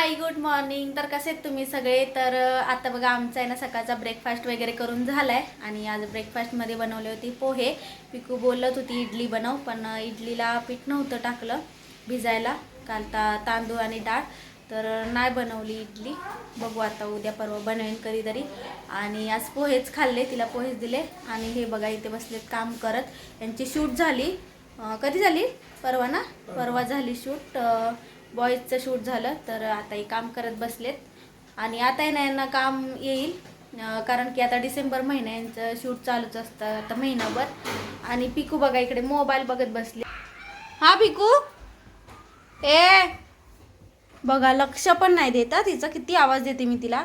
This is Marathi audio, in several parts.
Hi good morning. तर कसे आहेत तुम्ही सगळे. तर आता बघा आमचा आहे ना सकाळचा ब्रेकफास्ट वगैरे करून झाला आहे. आणि आज ब्रेकफास्टमध्ये बनवले होते पोहे. पिकू बोलत होती इडली बनव, पण इडलीला पीठ नव्हतं टाकलं भिजायला काल तांदूळ आणि डाळ, तर नाही बनवली इडली. बघू आता उद्या परवा बनवेन कधीतरी. आणि आज पोहेच खाल्ले, तिला पोहेच दिले. आणि हे बघा इथे बसलेत काम करत. यांची शूट झाली. कधी झाली? परवा ना, परवा झाली शूट. बॉईजचं शूट झालं. तर आता हे काम करत बसलेत. आणि आता ना यांना काम येईल, कारण की आता डिसेंबर महिना यांचं शूट चालूच असतं आता महिनाभर. आणि पिकू बघा इकडे मोबाईल बघत बसले. हा पिकू, ए बघा लक्ष पण नाही देता तिचा. किती आवाज देते मी तिला,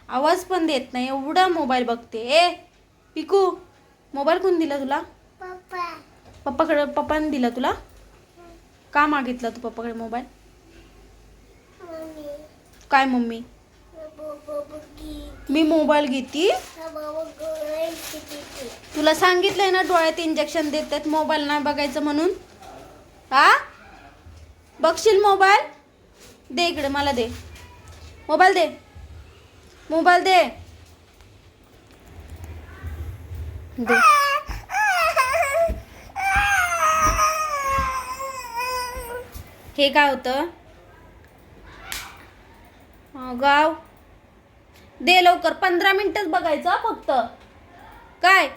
आवाज पण देत नाही, एवढा मोबाईल बघते. ए पिकू, मोबाईल कोण दिला तुला? पप्पाकडे. पप्पाने दिला तुला? का मागितला तू पप्पाकडे मोबाईल? काय मम्मी? मी मोबाईल घेती? तुला सांगितलंय ना डोळ्यात इंजेक्शन देतात मोबाईल नाही बघायचं म्हणून. हा बघशील मोबाईल? दे इकडे, मला दे मोबाईल, दे मोबाईल, दे दे. हे काय होतं गाव? दे लवकर. 15 मिनिटच बघायचं फक्त. काय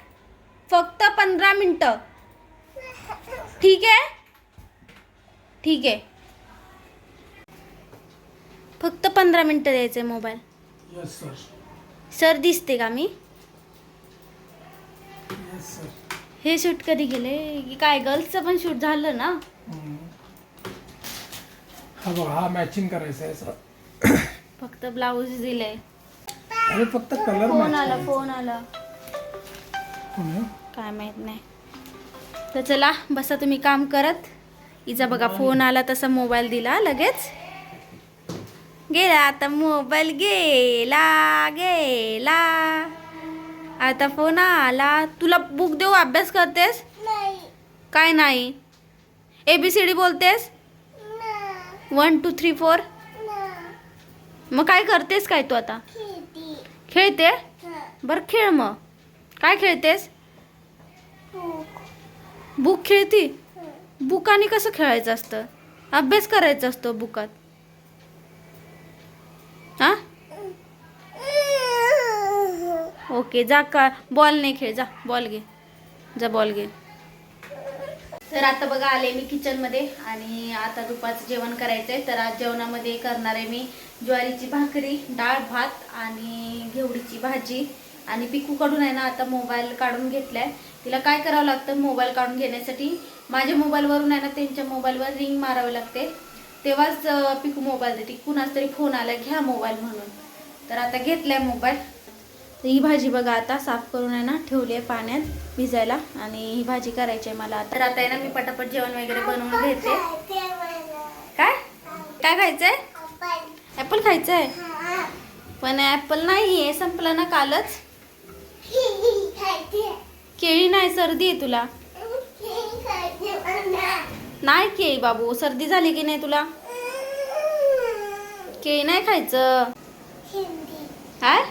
फक्त 15 मिनिटं? ठीक आहे, ठीक आहे. फक्त 15 मिनिटं द्यायचे मोबाईल. Yes sir. सर दिसते का मी? Yes sir. हे शूट कधी गेले? काय गर्ल्सचं पण शूट झालं ना? हा बघ, हा मॅचिंग करायचं आहे सर. फक्त ब्लाऊज दिले. अरे फक्त कलर फोन आला, फोन आला, फोन. काय माहित नाही. तर चला बसा तुम्ही काम करत. हिचा बघा फोन आला तसा मोबाईल दिला लगेच. गेला आता मोबाईल, गेला गेला. आता फोन आला. तुला बुक देऊ, अभ्यास करतेस? काय नाही? ABCD बोलतेस? 1 2 3 4. मग काय करतेस काय तू आता? खेळते? बरं खेळ मग. काय खेळतेस? बुक खेळती? बुकाने कसं खेळायचं असतं? अभ्यास करायचा असतो बुकात. हा ओके, जा. का बॉल नाही खेळ, जा बॉल घे, जा बॉल घे. तर आता बघा आले मी किचनमध्ये. आणि आता दुपारचं जेवण करायचं आहे. तर आज जेवणामध्ये करणार आहे मी ज्वारीची भाकरी, डाळ भात आणि घेवडीची भाजी. आणि पिकूकडून आहे ना आता मोबाईल काढून घेतलाय. तिला काय करावं लागतं मोबाईल काढून घेण्यासाठी? माझ्या मोबाईलवरून आहे ना त्यांच्या मोबाईलवर रिंग मारावी लागते, तेव्हाच पिकू मोबाईल देते. कुणाच तरी फोन आला घ्या मोबाईल म्हणून. तर आता घेतलाय मोबाईल. ही भाजी बघा आता साफ करून आहे ना ठेवली आहे पाण्यात भिजायला. आणि ही भाजी करायची आहे मला. तर आता आहे ना मी पटापट जेवण वगैरे बनवून घेते. काय काय खायचंय? ॲपल खायचंय? पण ॲपल नाही आहे, संपला ना कालच. केळी नाही, सर्दी आहे तुला. नाही केळी बाबू, सर्दी झाली की नाही तुला? केळी नाही खायचं. काय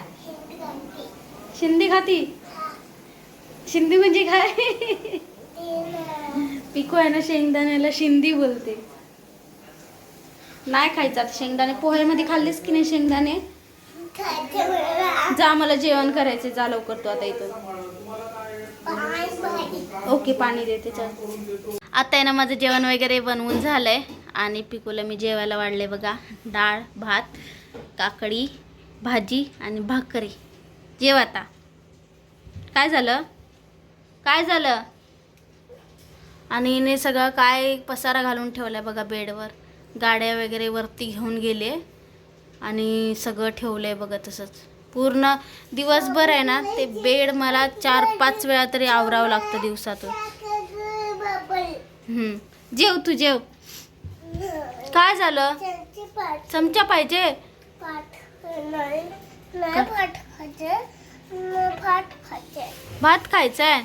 शिंदी खाती? शिंदी म्हणजे काय? पिकू आहे ना शेंगदाण्याला शिंदी बोलते. नाही खायचं आता शेंगदाणे. पोह्यामध्ये खाल्लेस की नाही शेंगदाणे? जा, मला जेवण करायचे, जा लवकर तू आता इथून. ओके, पाणी देते, चल. आता आहे ना माझं जेवण वगैरे बनवून झालंय. आणि पिकूला मी जेवायला वाढले बघा. डाळ भात, काकडी भाजी आणि भाकरी. जेव आता. काय झालं? काय झालं? आणि हिने सगळं काय पसारा घालून ठेवलाय बघा बेडवर. गाड्या वगैरे वरती घेऊन गेले आणि सगळं ठेवलंय बघा तसंच. पूर्ण दिवसभर आहे ना ते बेड मला 4-5 वेळा तरी आवरावं लागतं दिवसातून. जेव तू, जेव. काय झालं? चमचा पाहिजे? भात खायचंय?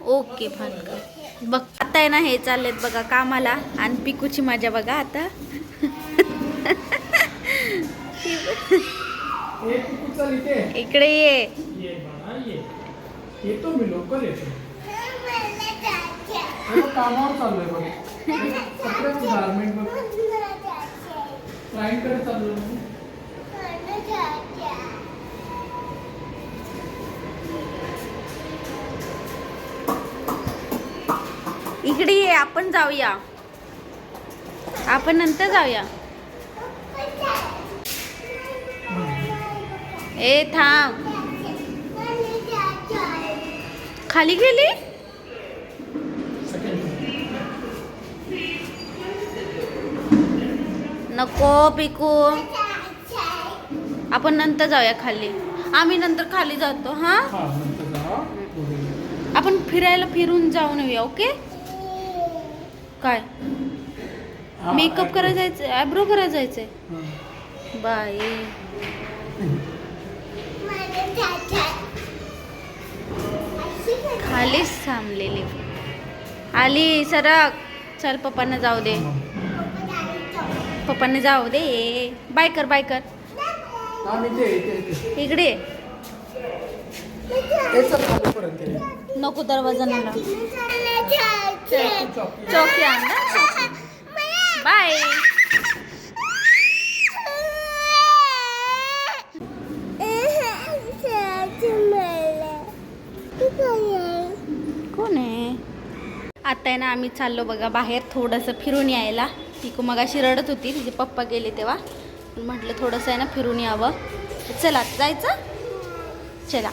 ओके, भात खा. बघ आता आहे ना हे चाललेत बघा कामाला. आणि पिकूची मजा बघा आता. ए पिकू चल इथे इकडे ये. ये बाळा ये. येतो मी लवकर येतो. हे बघ, कामावर चाललोय बघ. कपडे बघ, गारमेंट बघ. क्लायंट कडे चाललोय मी. इकडे ये, आपण जाऊया. आपण नंतर जाऊया. ए थांब. खाली गेली. सेकंड. नको पिकू, आपण नंतर जाऊया खाली. आम्ही नंतर खाली जातो. हा, हा नंतर जा. आपण फिरून जाऊन येऊया. ओके. काय हा, मेकअप eyebrow. करायला जायचंय, आयब्रो करायला जायचंय. हा. बाय. खालीच थांबलेली. आली सरक. चल पप्पांना जाऊ दे. पप्पांना जाऊ दे. बाय कर, बाय कर. हा मी ते इकडे चल खालीपर्यंत ये. नको, दरवाजा नाही चौकी. चौकी आण ना. बाय. कोण आहे? आता आहे ना, आम्ही चाललो बघा बाहेर थोडंसं फिरून यायला. पिकू मगाशी रडत होती, तिचे पप्पा गेले तेव्हा. म्हटलं थोडंसं आहे ना फिरून यावं. चला जायचं. चला.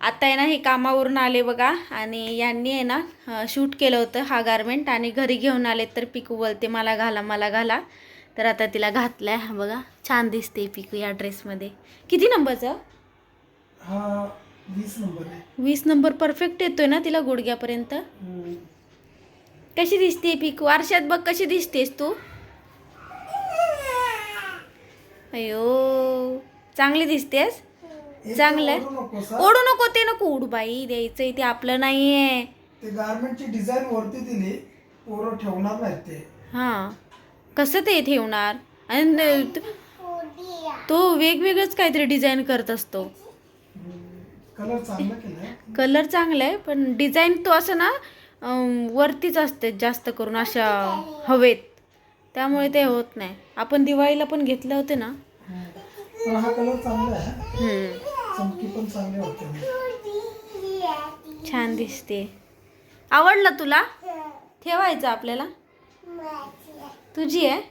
आता आहे ना, हे कामावरून आले बघा. आणि यांनी आहे ना शूट केलं होतं हा गारमेंट. आणि घरी घेऊन आले तर पिकू बोलते मला घाला, मला घाला. तर आता तिला घातलाय. हा बघा, छान दिसते पिकू या ड्रेसमध्ये. किती नंबरचा? हा 20 नंबर आहे. 20 नंबर परफेक्ट येतोय ना तिला गुडघ्यापर्यंत. कशी दिसते पिकू? आरशात बघ कशी दिसतेस तू. अयो, चांगली दिसतेस. चांगलंय. ओढू नको, ते नको उडू बाई. द्यायचंय ते आपलं नाहीये. ते गारमेंटची डिझाईन वरती दिली, पोरं ठेवणार नाहीत ते. हा, कसं ते ठेवणार? आणि तो वेगवेगळंच काहीतरी डिझाईन करत असतो. कलर चांगला केलाय. कलर चांगला आहे, पण डिझाईन तो असं ना वरतीच असते जास्त करून, अशा हवेत. त्यामुळे ते होत नाही. आपण दिवाळीला पण घेतले होते ना. पण हा कलर चांगला आहे. चमकी पण चांगली वाटते. छान दिसते. आवडला तुला? ठेवायचं आपल्याला. तुझी आहे.